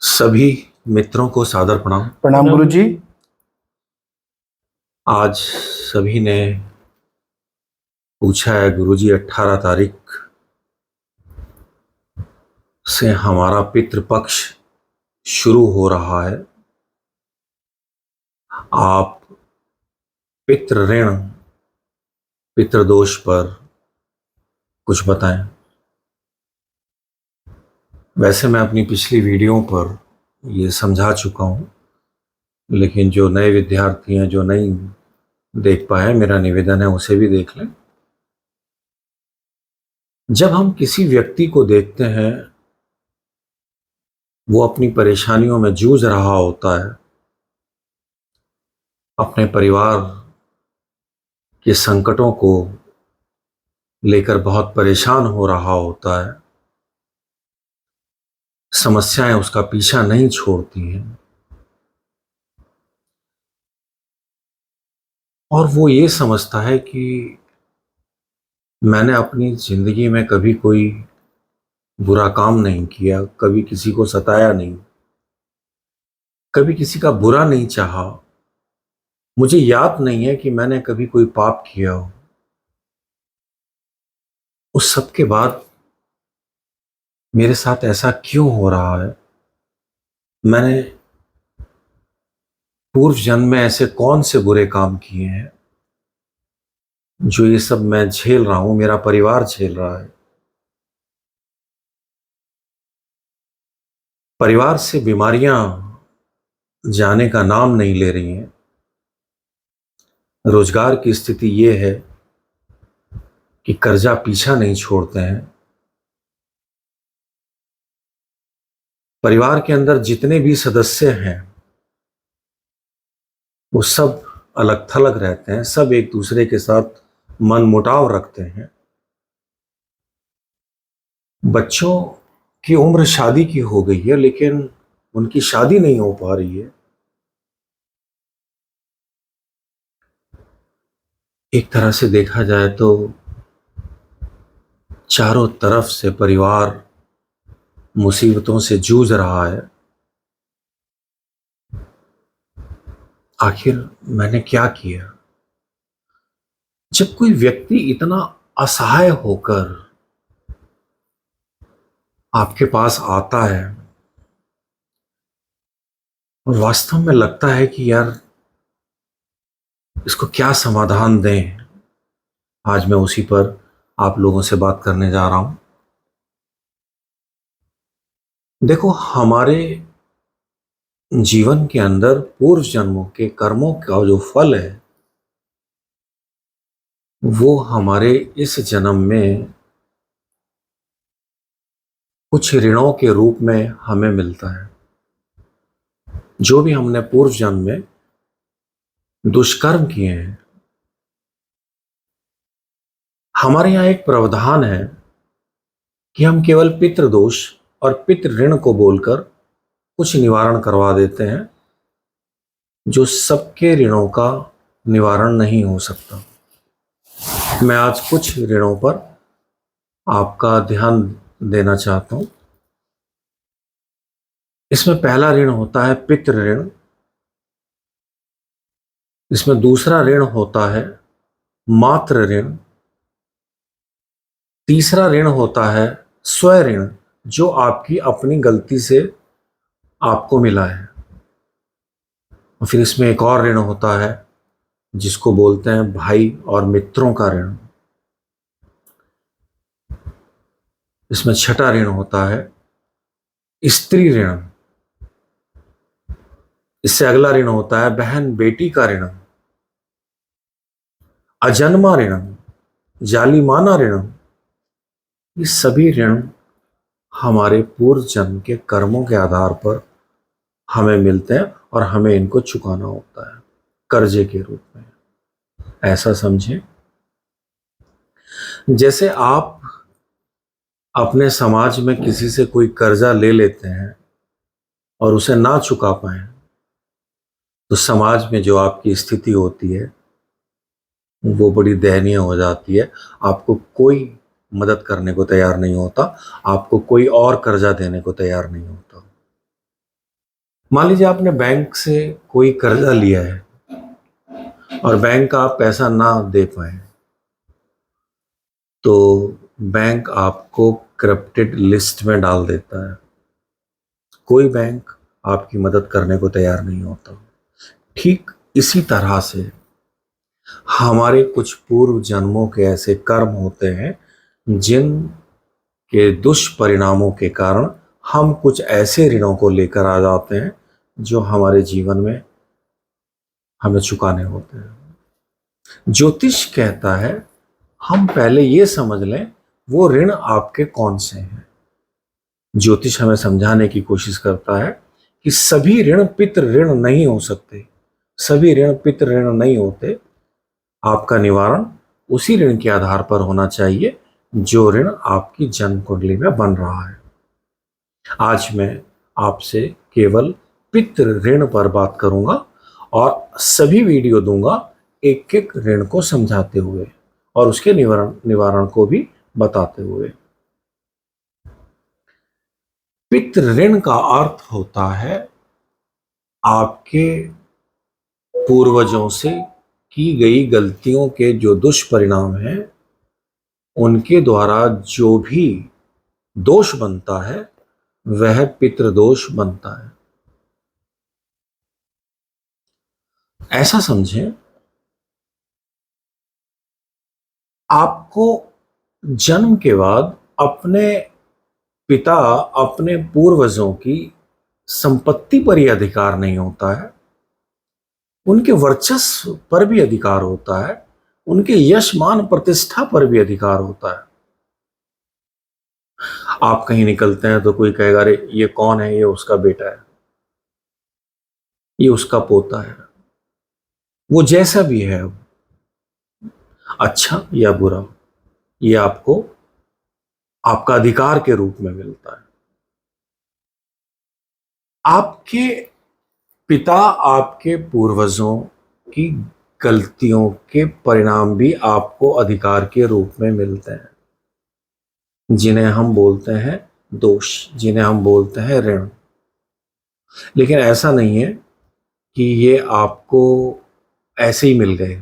सभी मित्रों को सादर प्रणाम। प्रणाम गुरु जी। आज सभी ने पूछा है गुरुजी 18 तारीख से हमारा पितृपक्ष शुरू हो रहा है। आप पितृ ऋण पितृदोष पर कुछ बताएं। वैसे मैं अपनी पिछली वीडियो पर ये समझा चुका हूँ, लेकिन जो नए विद्यार्थी हैं जो नहीं देख पाए, मेरा निवेदन है उसे भी देख लें। जब हम किसी व्यक्ति को देखते हैं वो अपनी परेशानियों में जूझ रहा होता है, अपने परिवार के संकटों को लेकर बहुत परेशान हो रहा होता है, समस्याएं उसका पीछा नहीं छोड़ती हैं और वो ये समझता है कि मैंने अपनी जिंदगी में कभी कोई बुरा काम नहीं किया, कभी किसी को सताया नहीं, कभी किसी का बुरा नहीं चाहा, मुझे याद नहीं है कि मैंने कभी कोई पाप किया हो। उस सब के बाद मेरे साथ ऐसा क्यों हो रहा है? मैंने पूर्व जन्म में ऐसे कौन से बुरे काम किए हैं जो ये सब मैं झेल रहा हूं, मेरा परिवार झेल रहा है। परिवार से बीमारियां जाने का नाम नहीं ले रही हैं। रोजगार की स्थिति ये है कि कर्जा पीछा नहीं छोड़ते हैं। परिवार के अंदर जितने भी सदस्य हैं वो सब अलग थलग रहते हैं, सब एक दूसरे के साथ मन मुटाव रखते हैं। बच्चों की उम्र शादी की हो गई है, लेकिन उनकी शादी नहीं हो पा रही है। एक तरह से देखा जाए तो चारों तरफ से परिवार मुसीबतों से जूझ रहा है। आखिर मैंने क्या किया? जब कोई व्यक्ति इतना असहाय होकर आपके पास आता है और वास्तव में लगता है कि यार इसको क्या समाधान दें, आज मैं उसी पर आप लोगों से बात करने जा रहा हूं। देखो, हमारे जीवन के अंदर पूर्व जन्मों के कर्मों का जो फल है वो हमारे इस जन्म में कुछ ऋणों के रूप में हमें मिलता है। जो भी हमने पूर्व जन्म में दुष्कर्म किए हैं, हमारे यहाँ एक प्रावधान है कि हम केवल पितृदोष और पितृ ऋण को बोलकर कुछ निवारण करवा देते हैं, जो सबके ऋणों का निवारण नहीं हो सकता। मैं आज कुछ ऋणों पर आपका ध्यान देना चाहता हूं। इसमें पहला ऋण होता है पितृ ऋण। इसमें दूसरा ऋण होता है मातृ ऋण। तीसरा ऋण होता है स्व ऋण, जो आपकी अपनी गलती से आपको मिला है। और फिर इसमें एक और ऋण होता है जिसको बोलते हैं भाई और मित्रों का ऋण। इसमें छठा ऋण होता है स्त्री ऋण। इससे अगला ऋण होता है बहन बेटी का ऋण, अजन्मा ऋण, जालिमाना ऋण। ये सभी ऋण हमारे पूर्व जन्म के कर्मों के आधार पर हमें मिलते हैं और हमें इनको चुकाना होता है कर्जे के रूप में। ऐसा समझें जैसे आप अपने समाज में किसी से कोई कर्जा ले लेते हैं और उसे ना चुका पाए तो समाज में जो आपकी स्थिति होती है वो बड़ी दयनीय हो जाती है। आपको कोई मदद करने को तैयार नहीं होता, आपको कोई और कर्जा देने को तैयार नहीं होता। मान लीजिए आपने बैंक से कोई कर्जा लिया है और बैंक का आप पैसा ना दे पाए, तो बैंक आपको करप्टेड लिस्ट में डाल देता है। कोई बैंक आपकी मदद करने को तैयार नहीं होता। ठीक इसी तरह से हमारे कुछ पूर्व जन्मों के ऐसे कर्म होते हैं जिन के दुष्परिणामों के कारण हम कुछ ऐसे ऋणों को लेकर आ जाते हैं जो हमारे जीवन में हमें चुकाने होते हैं। ज्योतिष कहता है हम पहले ये समझ लें वो ऋण आपके कौन से हैं। ज्योतिष हमें समझाने की कोशिश करता है कि सभी ऋण पितृ ऋण नहीं हो सकते, सभी ऋण पितृ ऋण नहीं होते। आपका निवारण उसी ऋण के आधार पर होना चाहिए जो ऋण आपकी जन्म कुंडली में बन रहा है। आज मैं आपसे केवल पितृ ऋण पर बात करूंगा और सभी वीडियो दूंगा एक एक ऋण को समझाते हुए और उसके निवारण को भी बताते हुए। पितृ ऋण का अर्थ होता है आपके पूर्वजों से की गई गलतियों के जो दुष्परिणाम हैं उनके द्वारा जो भी दोष बनता है वह पितृदोष बनता है। ऐसा समझें, आपको जन्म के बाद अपने पिता अपने पूर्वजों की संपत्ति पर ही अधिकार नहीं होता है, उनके वर्चस्व पर भी अधिकार होता है, उनके यश मान प्रतिष्ठा पर भी अधिकार होता है। आप कहीं निकलते हैं तो कोई कहेगा अरे ये कौन है, ये उसका बेटा है, ये उसका पोता है। वो जैसा भी है, अच्छा या बुरा, ये आपको आपका अधिकार के रूप में मिलता है। आपके पिता आपके पूर्वजों की गलतियों के परिणाम भी आपको अधिकार के रूप में मिलते हैं, जिन्हें हम बोलते हैं दोष, जिन्हें हम बोलते हैं ऋण। लेकिन ऐसा नहीं है कि ये आपको ऐसे ही मिल गए।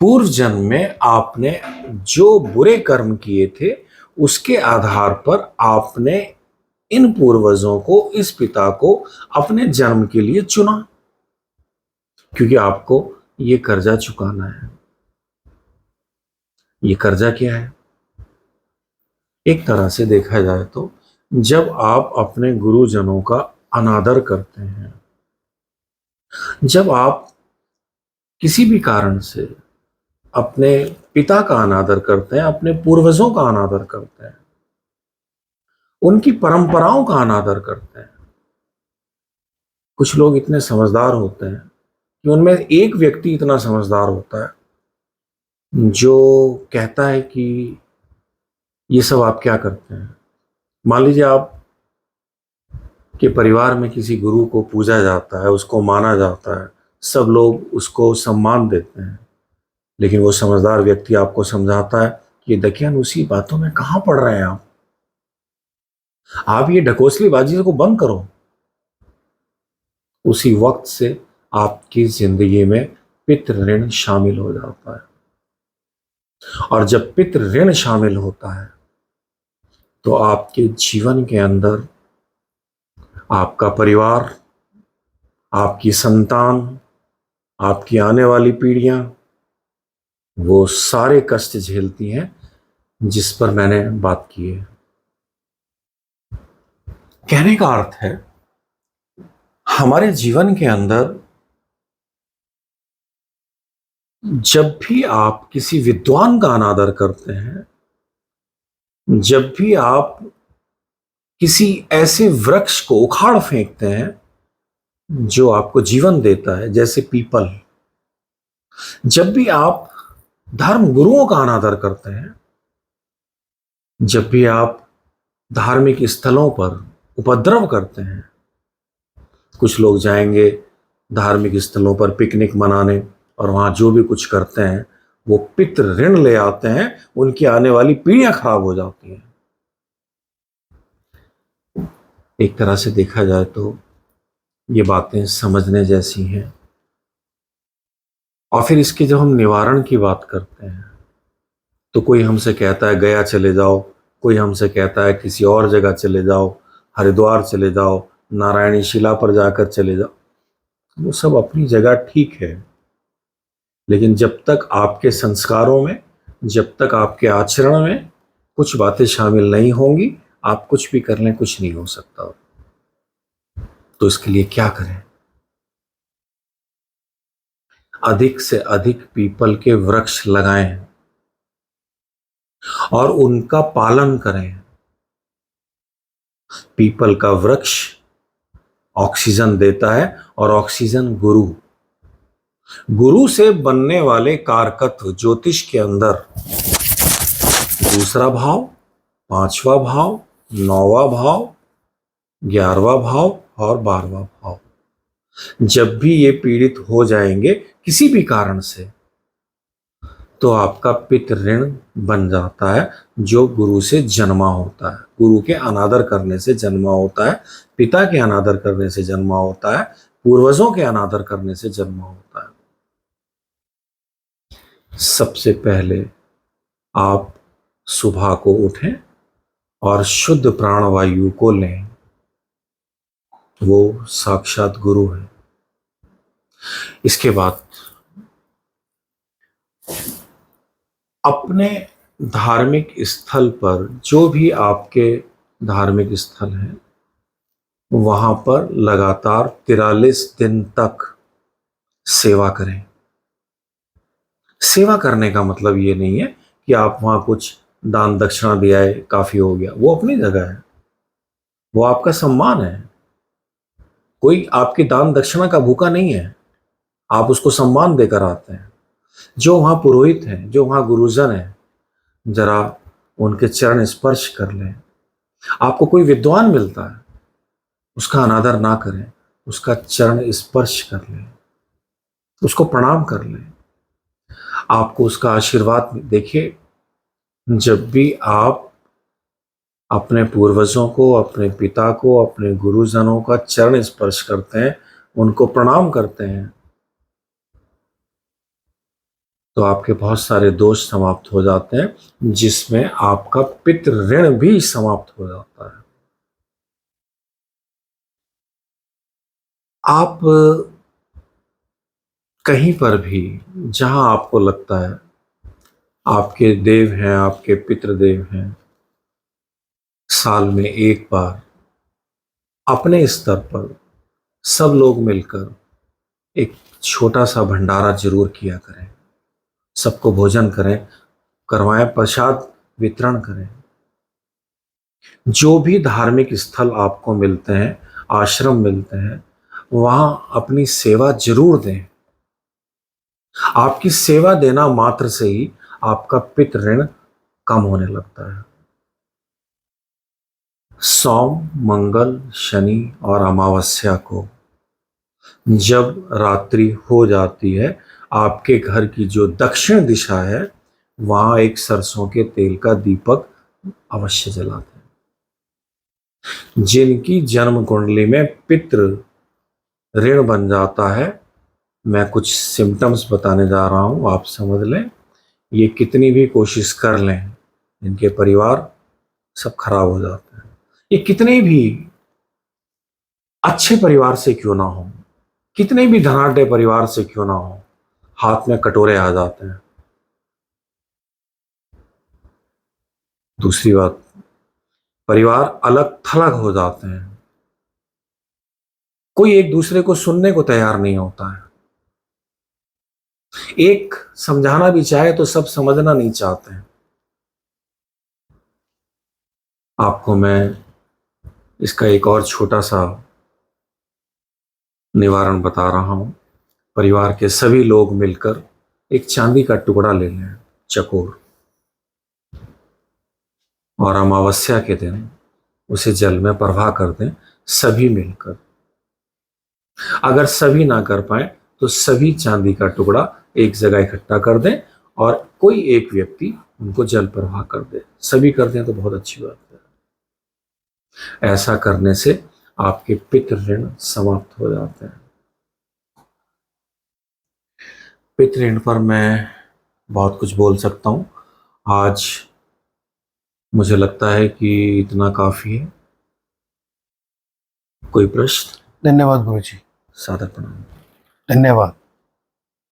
पूर्व जन्म में आपने जो बुरे कर्म किए थे उसके आधार पर आपने इन पूर्वजों को, इस पिता को अपने जन्म के लिए चुना, क्योंकि आपको ये कर्जा चुकाना है। ये कर्जा क्या है? एक तरह से देखा जाए तो जब आप अपने गुरुजनों का अनादर करते हैं, जब आप किसी भी कारण से अपने पिता का अनादर करते हैं, अपने पूर्वजों का अनादर करते हैं, उनकी परंपराओं का अनादर करते हैं। कुछ लोग इतने समझदार होते हैं कि उनमें एक व्यक्ति इतना समझदार होता है जो कहता है कि ये सब आप क्या करते हैं। मान लीजिए आप के परिवार में किसी गुरु को पूजा जाता है, उसको माना जाता है, सब लोग उसको सम्मान देते हैं, लेकिन वो समझदार व्यक्ति आपको समझाता है कि देखिए उसी बातों में कहाँ पड़ रहे हैं आप ये ढकोसलेबाजी को बंद करो। उसी वक्त से आपकी जिंदगी में पितृ ऋण शामिल हो जाता है, और जब पितृ ऋण शामिल होता है तो आपके जीवन के अंदर आपका परिवार, आपकी संतान, आपकी आने वाली पीढ़ियां वो सारे कष्ट झेलती हैं जिस पर मैंने बात की है। कहने का अर्थ है हमारे जीवन के अंदर जब भी आप किसी विद्वान का अनादर करते हैं, जब भी आप किसी ऐसे वृक्ष को उखाड़ फेंकते हैं जो आपको जीवन देता है, जैसे पीपल, जब भी आप धर्म गुरुओं का अनादर करते हैं, जब भी आप धार्मिक स्थलों पर उपद्रव करते हैं, कुछ लोग जाएंगे धार्मिक स्थलों पर पिकनिक मनाने और वहां जो भी कुछ करते हैं वो पितृ ऋण ले आते हैं, उनकी आने वाली पीढ़ियां खराब हो जाती हैं। एक तरह से देखा जाए तो ये बातें समझने जैसी हैं। और फिर इसके जब हम निवारण की बात करते हैं तो कोई हमसे कहता है गया चले जाओ, कोई हमसे कहता है किसी और जगह चले जाओ, हरिद्वार चले जाओ, नारायणी शिला पर जाकर चले जाओ। वो सब अपनी जगह ठीक है, लेकिन जब तक आपके संस्कारों में, जब तक आपके आचरण में कुछ बातें शामिल नहीं होंगी, आप कुछ भी कर लें कुछ नहीं हो सकता। तो इसके लिए क्या करें? अधिक से अधिक पीपल के वृक्ष लगाएं और उनका पालन करें। पीपल का वृक्ष ऑक्सीजन देता है और ऑक्सीजन गुरु, गुरु से बनने वाले कारकत्व ज्योतिष के अंदर दूसरा भाव, पांचवा भाव, नौवां भाव, 11वां भाव और 12वां भाव, जब भी ये पीड़ित हो जाएंगे किसी भी कारण से, तो आपका पितृ ऋण बन जाता है, जो गुरु से जन्मा होता है, गुरु के अनादर करने से जन्मा होता है, पिता के अनादर करने से जन्मा होता है, पूर्वजों के अनादर करने से जन्मा होता है। सबसे पहले आप सुबह को उठें और शुद्ध प्राणवायु को लें, वो साक्षात गुरु है। इसके बाद अपने धार्मिक स्थल पर, जो भी आपके धार्मिक स्थल हैं, वहां पर लगातार 43 दिन तक सेवा करें। सेवा करने का मतलब ये नहीं है कि आप वहां कुछ दान दक्षिणा दिया है काफी हो गया, वो अपनी जगह है, वो आपका सम्मान है। कोई आपकी दान दक्षिणा का भूखा नहीं है, आप उसको सम्मान देकर आते हैं। जो वहां पुरोहित हैं, जो वहां गुरुजन हैं, जरा उनके चरण स्पर्श कर लें। आपको कोई विद्वान मिलता है, उसका अनादर ना करें, उसका चरण स्पर्श कर लें, उसको प्रणाम कर लें, आपको उसका आशीर्वाद देखिए। जब भी आप अपने पूर्वजों को, अपने पिता को, अपने गुरुजनों का चरण स्पर्श करते हैं, उनको प्रणाम करते हैं, तो आपके बहुत सारे दोष समाप्त हो जाते हैं, जिसमें आपका पितृ ऋण भी समाप्त हो जाता है। आप कहीं पर भी, जहां आपको लगता है आपके देव हैं, आपके पितृदेव हैं, साल में एक बार अपने स्तर पर सब लोग मिलकर एक छोटा सा भंडारा जरूर किया करें। सबको भोजन करें, करवाएं, प्रसाद वितरण करें। जो भी धार्मिक स्थल आपको मिलते हैं, आश्रम मिलते हैं, वहां अपनी सेवा जरूर दें। आपकी सेवा देना मात्र से ही आपका पितृ ऋण कम होने लगता है। सोम, मंगल, शनि और अमावस्या को जब रात्रि हो जाती है, आपके घर की जो दक्षिण दिशा है, वहां एक सरसों के तेल का दीपक अवश्य जलाते हैं। जिनकी जन्म कुंडली में पितृ ऋण बन जाता है, मैं कुछ सिम्टम्स बताने जा रहा हूं, आप समझ लें। ये कितनी भी कोशिश कर लें, इनके परिवार सब खराब हो जाते हैं। ये कितने भी अच्छे परिवार से क्यों ना हो, कितने भी धनाढ्य परिवार से क्यों ना हो, हाथ में कटोरे आ जाते हैं। दूसरी बात, परिवार अलग थलग हो जाते हैं, कोई एक दूसरे को सुनने को तैयार नहीं होता है। एक समझाना भी चाहे तो सब समझना नहीं चाहते हैं। आपको मैं इसका एक और छोटा सा निवारण बता रहा हूं। परिवार के सभी लोग मिलकर एक चांदी का टुकड़ा ले लें, चकोर, और अमावस्या के दिन उसे जल में प्रवाह कर दें, सभी मिलकर। अगर सभी ना कर पाए तो सभी चांदी का टुकड़ा एक जगह इकट्ठा कर दें और कोई एक व्यक्ति उनको जल प्रवाह कर दे। सभी कर दें तो बहुत अच्छी बात है। ऐसा करने से आपके पितृ ऋण समाप्त हो जाते हैं। पितृ ऋण पर मैं बहुत कुछ बोल सकता हूँ, आज मुझे लगता है कि इतना काफी है। कोई प्रश्न? धन्यवाद गुरुजी। सादर प्रणाम। धन्यवाद।